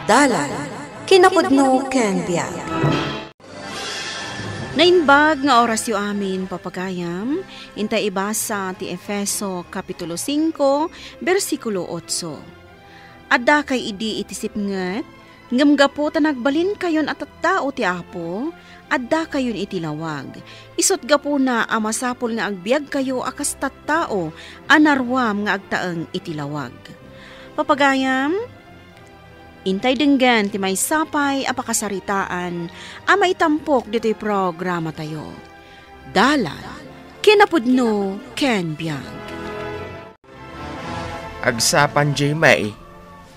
Dalan, kinapudno ken biag. Nainbag nga oras yu amin papagayam, intay ibasa ti Efeso Kapitulo 5, versikulo 8. Adda kay idi itisip nget, ngamgapo ta nagbalin kayon at tao ti Apo, adda kayon itilawag. Isot gapo na amasapol nga agbiag kayo akas tattao, anarwam nga agtaeng itilawag. Papagayam, intay denggan ti may sapay apakasaritaan amay tampok dito'y programa tayo. Dalan, kinapudno ken biag. Agsapan Jimay,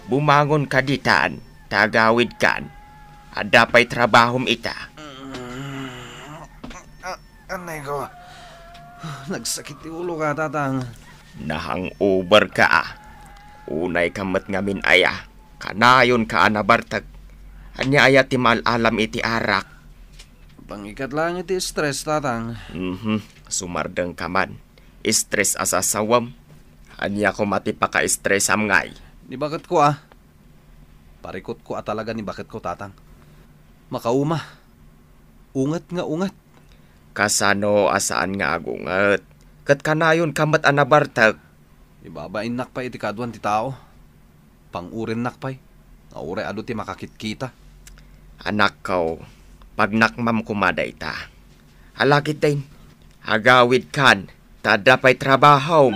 bumangon ka ditan, tagawid kan, at dapay trabahom ita. Anay ko, nagsakit yung ulo ka, tatang. Nahang-over ka. Unay kamat ngamin aya, kanayon ka anabartag. Anya aya ti malalam iti arak. Pangikat lang iti stress, tatang. Sumardeng ka man. Stress asasawam. Anya ko mati pa ka-stress ngay. Ni bakit ko Parikot ko talaga ni bakit ko, tatang. Makauma. Ungat nga ungat. Kasano asaan nga agungat. Kat kanayon kamat anabartag. Ibabain nakpay iti kaduan ti tao. Pangurin nakpay. Naure ado ti makakitkita. Anak ko, pag nakmam kumaday ta. Halakit din. Agawid kan. Tadapay trabaho.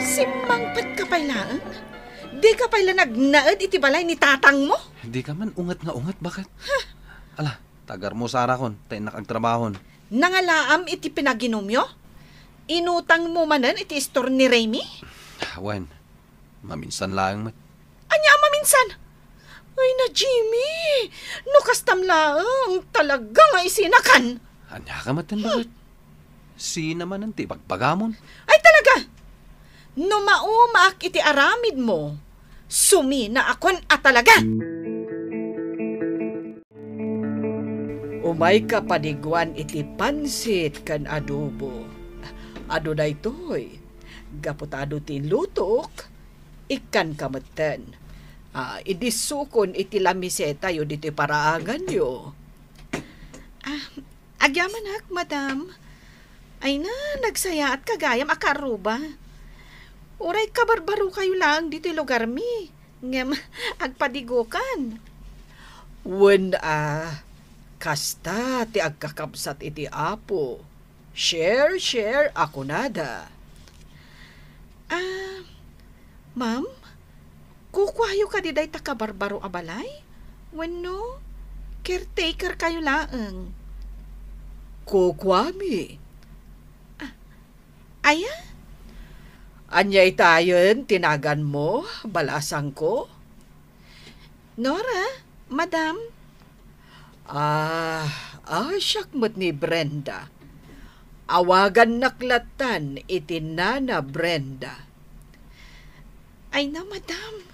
Simangpat ka pala, Di ka pala nagnaad iti balay ni tatang mo? Hindi ka man ungat nga ungat, bakit? Ala, tagar mo Sara kon, tayo nakagtrabahon. Nangalaam iti pinaginomyo? Inutang mo manan iti store ni Remy? Wen, maminsan lang mat. Anya maminsan? Ay na Jimmy, no kastam lang, talaga nga isinakan. Anya ka matan, bakit? Si naman ang tibagbagamon. Ay talaga! No maumaak iti aramid mo, sumi na akon talaga. Umay ka paniguan iti pansit kan adobo. Ado na ito'y, gaputado ti lutok, ikan kamatan. Idisukon iti lamiseta yo dito paraangan yo. Agyaman hak, madam. Ay na, nagsaya at kagayam akaruba. Uray kabarbaro kayo lang dito lugar mi. Ngem, agpadigokan. Wen kasta ti agkakabsat iti Apo. Share, ako nada. Ma'am, kukwayo ka di day takabarbaro abalay? Wenno, caretaker kayo laeng. Kukwami. Aya? Anyay tayon, tinagan mo, balasang ko? Nora, madam? Syakmat ni Brenda. Awagan naklatan iti Nana Brenda. Ay na, madam.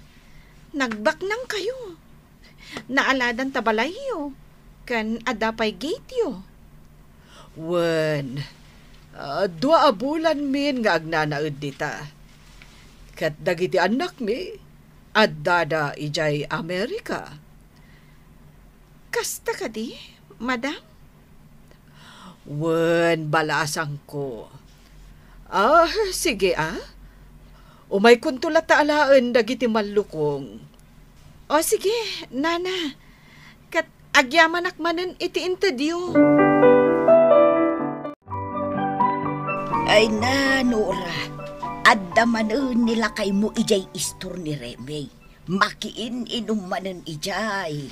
Nagbaknang kayo. Naaladan tabalayo. Kan adapay gate yo. Wen, 2 bulan min nga agnanaud dita. Kat dagiti anak mi, addada ijay Amerika. Kasta ka di, madam? Wen, balasang ko. Sige Umay kuntulat taalaan dagiti malukong. Sige, nana. Kat agyaman akmanen iti interview. Ay na, Nora. Adda manen nila kay mo ijay istor ni Remy. Makiin inumanen ijay.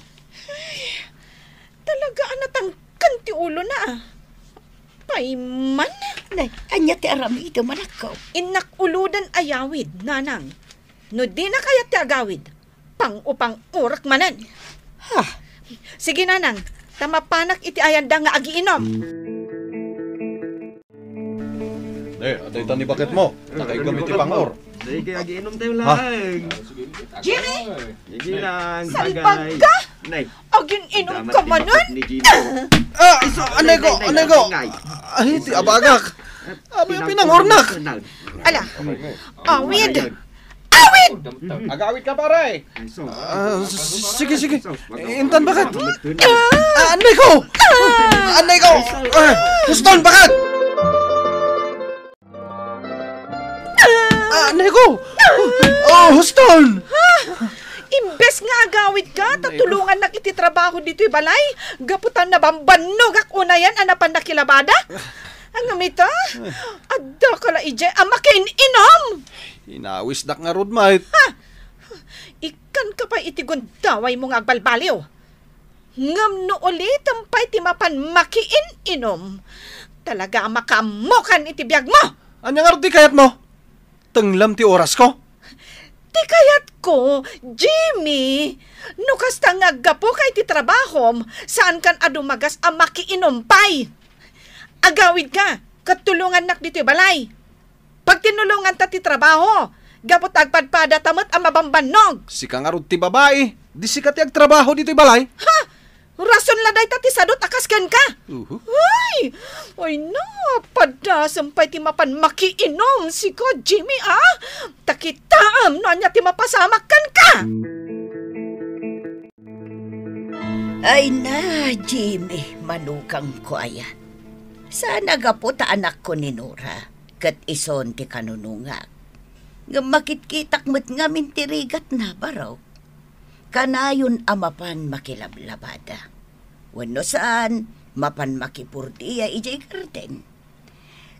Ay, talaga anatang kanti ulo na. Paiman. Nay, anya ti arami ito manakaw. Inak uludan ayawid, nanang. No di na kaya ti agawid. Pang-upang urak manan. Sige, nanang. Tamapanak iti ayanda nga agiinom. Aday tani bakit mo? Nakaigamit ipangor. Sige, agiinom tayo lang. Jimmy! Sige lang, Salpag ka? Agin-inom ka manan? Anay ko! Ay, ti abagak! Abi pinangornak! Ala, awid! Awit! Agawit ka, pare! Sige. Intan, bakit? Anay ko! Huston, bakit? Anay ko! Huston! Imbes nga agawid ka, tatulungan na iti trabaho dito'y balay. Gaputan na bambanog ak unayan, anapan na kilabada. Ang amita, adda ka la ije, amakin inom. Inawis dak nga rod, mate. Ikan ka pa itigon daway mo nga agbalbaliw. Ngam no ulit ang pa'y timapan makiin inom. Talaga makamukan iti biyag mo. Anya nga rod di kayat mo? Tenglam ti oras ko? Ti kayat ko, Jimmy. No kasta nga gapo kay ti trabahom, saan kan adumagas ang makiinom pa'y. Agawid ka, katulungan nak dito balay. Pag tinulungan ta ti trabaho, gapot agpadpada tamot ang mabambanog. Sika nga rod ti babae. Di sika ti agtrabaho dito'y balay. Ha! Rason la day ti sadot akasken ka. Ay na, padasampay ti mapan makiinom si ko, Jimmy, Takitaam no anya ti mapasamak ka. Ay na, Jimmy, manukang ko aya. Sana gapo ta anak ko ni Nora, kat ison ti kanunungak. Nga makitkitak mo't nga mintirigat na baraw. Kanayon amapan makilablabada. Wano saan, mapan makipurtiya ijay garden.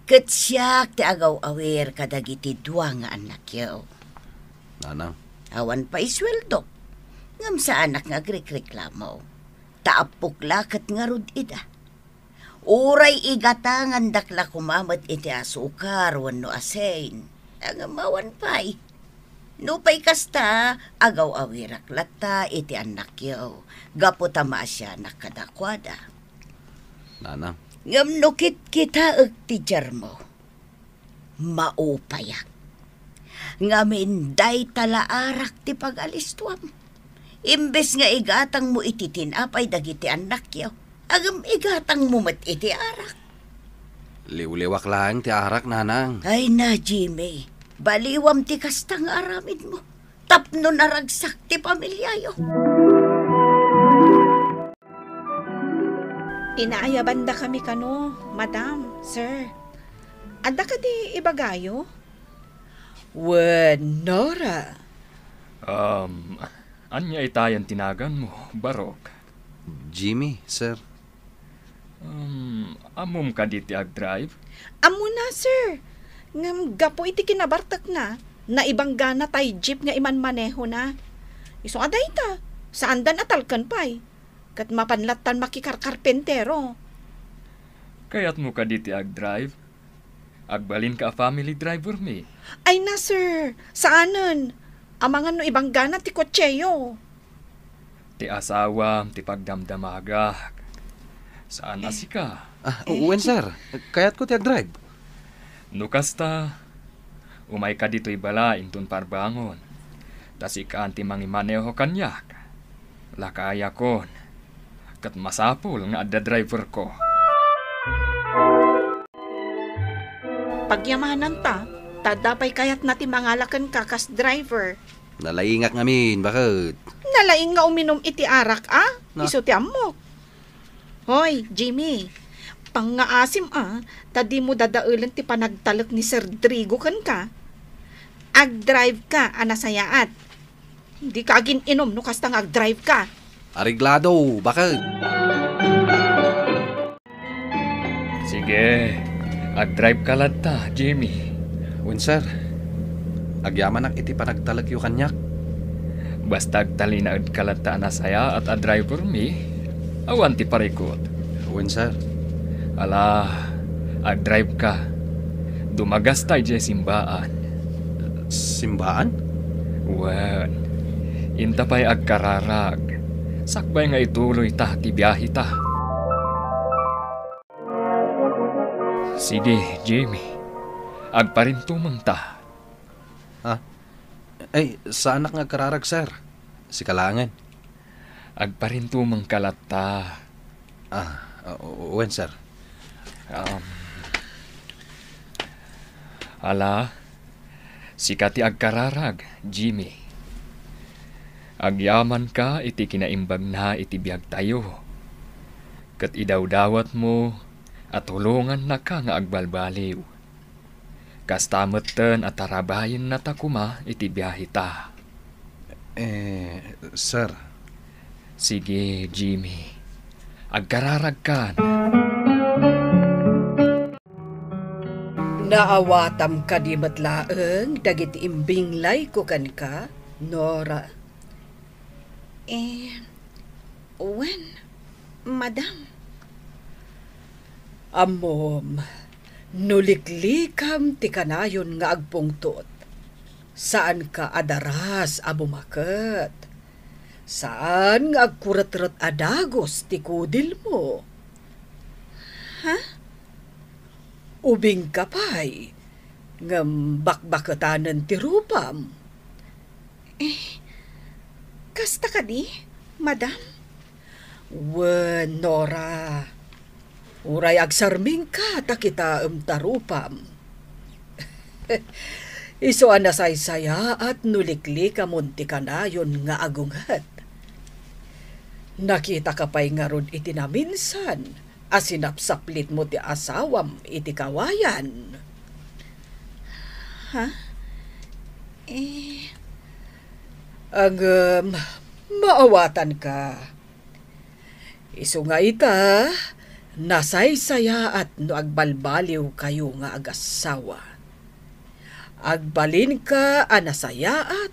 Kat siyak ti agaw awer kadagiti dua nga anak yaw. Nanang. Awan pa isweldo. Ngam sa anak nga agrekreklamo. Taapok lakat nga rod ida. Uray igatangan dakla kumamat iti asukar wano asen. Ang amawan pa'y. Nupay kasta, agaw awirak lata iti anak yaw. Gapo tama siya nakadakwada. Nanang. Ngam nukit kita ti jarmo. Maupayak. Ngamin day talaarak ti pag-alistuam. Imbes nga igatang mo iti tinapay dagiti anak yaw. Agam igatang mo mat iti arak. Liwliwak lang ti arak, nanang. Ay na, Jimmy. Baliwam ti kastang aramid mo. Tapno naragsak ti pamilyayo. Inaaya banda kami kano, madam, sir. Adda ka di ibagayo? Nora. Anya itayan tinagan mo, Barok? Jimmy, sir. Amom ka diti ag-drive? Amo na, sir. Ngam gapo iti kinabartak na ibang gana tay jeep nga iman maneho na. Iso aday ta, saan dan atalkan pa'y. Kat mapanlatan makikarkarpentero. Kayat mo ka diti ag-drive? Agbalin ka family driver mi. Ay na, sir. Saanan? Amangan no ibang gana ti kotseyo. Ti asawa, ti pagdamdamagak. Saan na si ka? Uwen, sir. Kayat ko ti ag-drive. Nukasta, umay ka dito'y bala intun parbangon. Tas ikaan ti mangimaneho kanyak. Lakaya kon. Kat masapul nga adda driver ko. Pagyamanan ta, tadapay kayat natin mangalakan kakas driver. Nalaingak ngamin, bakit? Nalaing nga uminom iti arak, Na? Iso ti amok. Hoy, Jimmy, pangaasim tadi mo dadaulan ti panagtalak ni Sir Drigo kan ka. Ag-drive ka, anasayaat. Hindi ka agin inom no kastang ag-drive ka. Ariglado, bakit? Sige, ag-drive ka lata, Jimmy. Uwen, sir. Agyaman ang iti panagtalagyo kanyak. Basta agtalinaad ka lata na saya at a driver mi, awan ti parikot. Uwen, sir. Ala, ag-drive ka. Dumagas tayo dyan simbaan. Simbaan? Wan, inta pa'y agkararag. Sakbay nga ituloy ta, ti biyahe ta. Sige, Jamie. Agparintumang ta. Ay, saan nga kararag, sir? Si Kalangan. Agparintumang kalata. Uwen, sir. Ala, Sika ti agkararag, Jimmy. Agyaman ka iti kinaimbag na iti biyag tayo. Kat idawdawat mo at tulungan na ka nga agbalbaliw. Kastametten at tarabayin na takuma iti biyahe ta. Sir. Sige, Jimmy. Agkararag ka. Naawatam ka di matlaeng dagiti imbinglay ko kan ka, Nora. When, madam? Amom, nuliklikam ti kanayon nga agpungtot. Saan ka adaras abumaket? Saan nga agkurat-rat adagos ti kudil mo? Ha? Ubing kapay, ngam bakbakatanan ti rupam. Kasta ka di, madam? Wen, Nora. Uray agsarming ka, takita tarupam. Iso anasaysaya at nulikli ka munti ka na yun nga agungat. Nakita ka pa'y nga rod iti na minsan, asinapsaplit mo ti asawam iti kawayan. Ha? Ang maawatan ka. Iso nga ita, nasaysaya at no agbalbaliw kayo nga agasawa. Agbalin ka anasaya at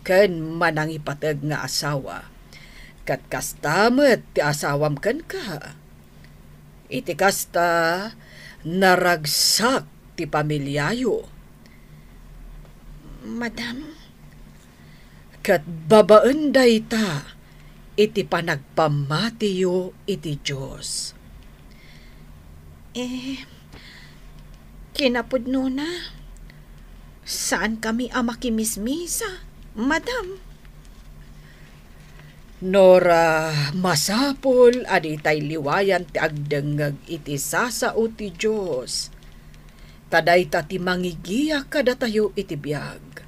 ken manangipateg nga asawa. Kat kastamet ti asawam ken ka. Iti kasta naragsak ti pamilyayo. Madam? Kat babaan dayta iti panagpamatiyo iti Diyos. Kinapudno na. Saan kami makimismisa, madam? Nora, masapol aditay liwayan ti agdengeg iti sasao ti Diyos. Tadayta ti mangigiya kada tayo iti biyag.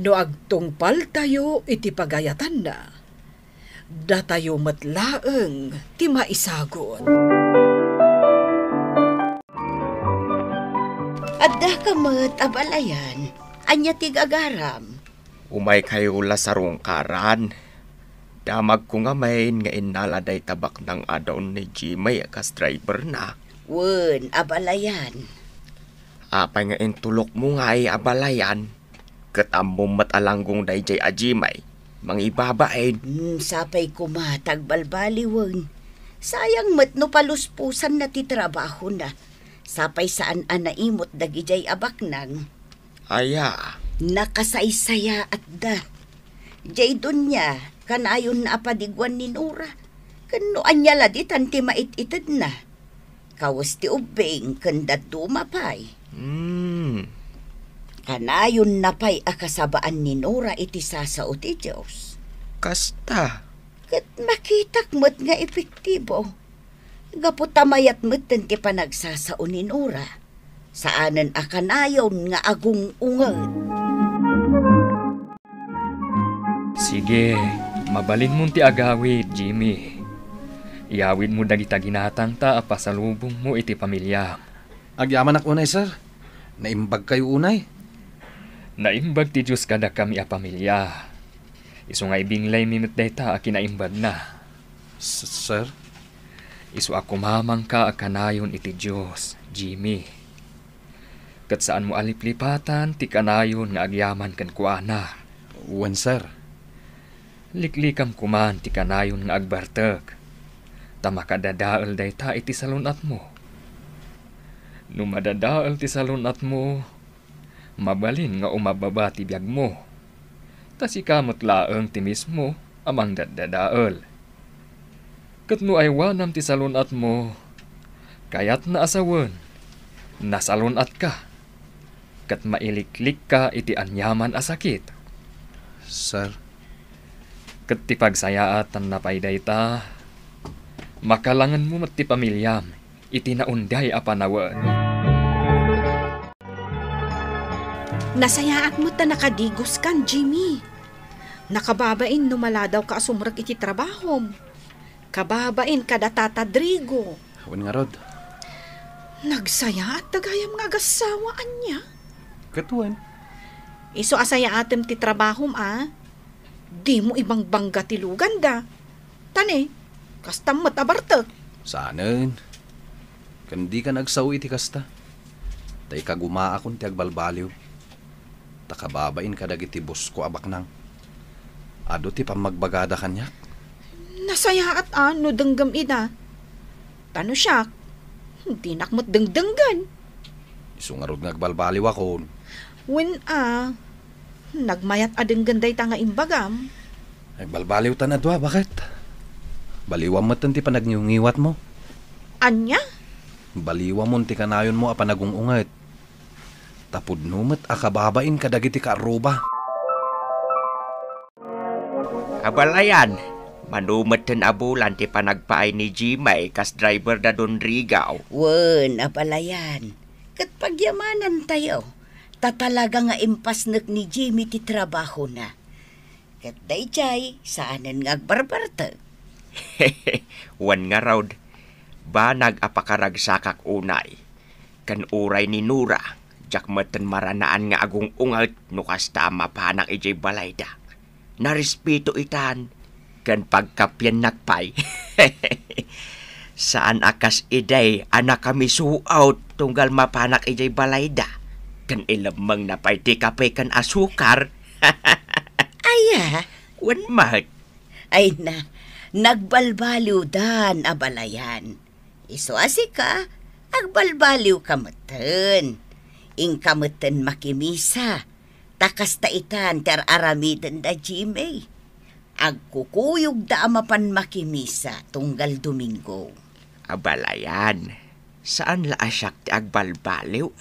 No agtungpal tayo iti pagayatan na, datayo matlaeng ti maisagot. Adda ka met abalayan, anya tigagaram. Umay kayo lasarong karan. Damag ko nga main nga inaladay tabak ng adon ni Jimmy kas driver na. Wen, abalayan. Apay nga intulok mo nga ay abalayan. Katambong matalanggong dayjay a Jimmy. Mangibabain. Sapay kumatag balbaliwen. Sayang met no paluspusan na ti trabaho na. Sapay saan anaimot dagijay abaknang. Aya. Nakasaysaya at da. Jay dunya, kanayon na apadigwan ni Nora. Kano anyala di tanti mait-itid na. Kawas ti ubeng kanda dumapay. Kanayon na pa'y akasabaan ni Nora iti sasao ti Diyos. Kasta. Kat makitak mo't nga epektibo. Gaputamayat mo't ti panagsasao ni Nora. Saanan akanayon nga agung ungad. Sige, mabalin mong ti agawid, Jimmy. Iyawid mo dagita ginatang ta apasalubong mo iti pamilya. Agyaman ak unay, sir. Naimbag kayo unay. Naimbag ti Diyos kada kami a pamilya. Isu nga ibinglay mimit dayta a kinaimbag na. Sir? Isu ako mamang ka a kanayon iti Diyos, Jimmy. Kat saan mo aliplipatan ti kanayon nga agyaman kan kuana. Wen, sir. Liklikam kuman ti kanayon nga agbarteg. Tamakadadaal dayta iti salunat mo. No madadaal ti salunat mo, mabalin nga umababa ti biyag mo. Tas ikamot laeng ti mismo amang dadadaal. Kat no ay wanam ti salunat mo, kayat na asawen, nasalunat ka. Kat mailiklik ka iti anyaman a sakit. Sir? Kat ti pagsayaatan na payday ta, makalangan mo mat ti pamilyam, iti naunday a panawad. Nasayaat mo ta nakadigos kan, Jimmy. Nakababain numala daw ka asumrag iti trabahom. Kababain kada Tata Drigo. Awan nga rod. Nagsaya at tagayam nga agasawaan niya. Katuan. Iso asaya atem ti trabahom Di mo ibang bangga ti luganda. Tani, kastam matabartek. Saanen. Kandi ka nagsawi iti kasta. Tay kagumaa akong ti agbalbaliw. Takababain ka dagiti bus ko abaknang. Ado ti pamagbagada kanyak. Nasaya at ano denggam ida. Tano siya, hindi nakmot dengdenggan. Isungarod nga agbalbaliw ako. When nagmayat adeng ganday ta nga imbagam. Agbalbaliw ta na dwa, bakit? Baliwam mo ti panagniungiwat mo. Anya? Baliwam mo ti kanayon mo apanagungungat. Tapod numat akababain ka dagiti kaaruba. Abalayan, manumat ten abulan ti panagpaay ni Jimay kas driver da Don Rigaw. Wen, apalayan. Kat pagyamanan tayo. Tatalaga nga impasnek ni Jimmy ti trabaho na. Kat dayjay, saanan nga agbarbarta. Wan nga raud, ba nag-apakaragsak unay. Kan uray ni Nura, jakmeten maranaan nga agung ungat no kasta mapanak ijay balayda. Narespeto itan, kan pagkapyan nakpay. Saan akas iday anak kami suaut tunggal mapanak ijay balayda. Kan ilamang napay ti kapay kan asukar. Aya, Wan mahal. ay na, nagbalbaliw dan abalayan. Iso asika, agbalbaliw kameten. Ing kameten makimisa. Takas taitan ter aramitan da Jimmy. Agkukuyog da amapan makimisa tunggal Domingo. Abalayan, saan la asyak ti agbalbaliw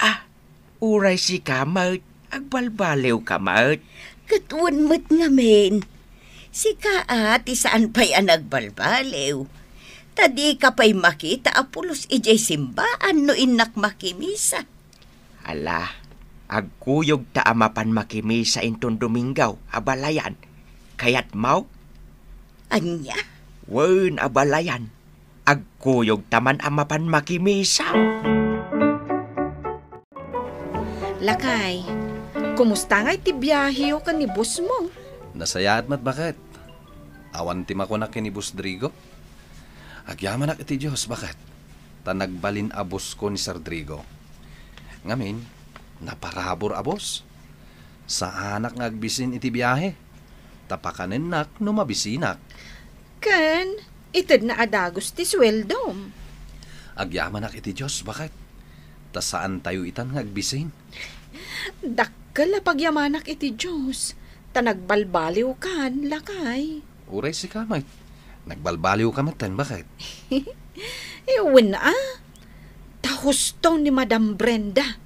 Uray si kamat, agbalbaliw kamat. Katuan mo't ngamen. Si kaati saan pa'y anagbalbaliw. Tadi ka pa'y makita apulos ijay simbaan no inak makimisa. Ala, agkuyog ta amapan makimisa inton Domingaw, abalayan. Kayat mau? Anya? Wen, abalayan. Agkuyog taman amapan makimisa. Lakay, kumusta nga iti biyahe o kan ni bus mo? Nasayaat mat bakit? Awan ti mako na kini Bus Drigo. Agyaman ak iti Diyos, bakit? Tanagbalin abos ko ni Sir Drigo. Ngamin, naparabor abos. Sa anak ngagbisin iti biyahe. Tapakanin nak no mabisinak. Kan, itad na adagos ti sweldom. Agyaman ak iti Diyos, bakit? Ta saan tayo itan ngagbisin? Dakkel na pagyamanak iti Diyos. Tanagbalbaliw kan, lakay. Uray si kamay. Nagbalbaliw ka matan, bakit? Ewan ta husto ni Madam Brenda.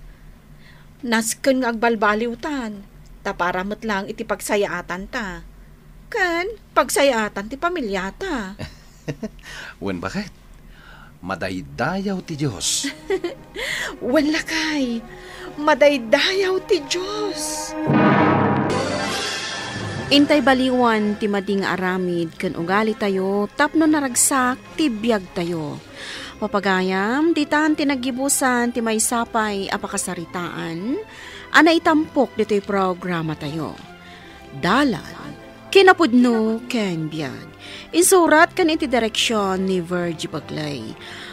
Nasken nga agbalbaliw tan. Ta paramat lang iti pagsayaatan ta. Kan, pagsayaatan ti pamilyata. Wen, bakit? Madaydayaw ti Diyos. Wen, lakay. Madaydayaw ti Diyos. Intay baliwan ti mading aramid ken ugali tayo tapno naragsak ti biag tayo. Papagayam ditan ti nagibusan ti maysapay apakasaritaan ana itampok dito'y programa tayo. Dalan kinapudno ken biag. Insurat kan iti direksyon ni Virgie Baglay.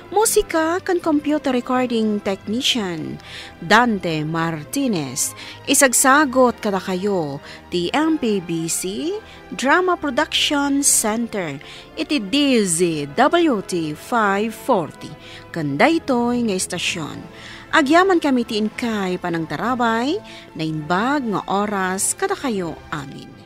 Musika kan computer recording technician Dante Martinez. Isagsagot kada kayo ti MPBC Drama Production Center iti DZWT 540 kanda ito'y nga istasyon. Agyaman kami ti inkay panang tarabay na inbag nga oras kada kayo amin.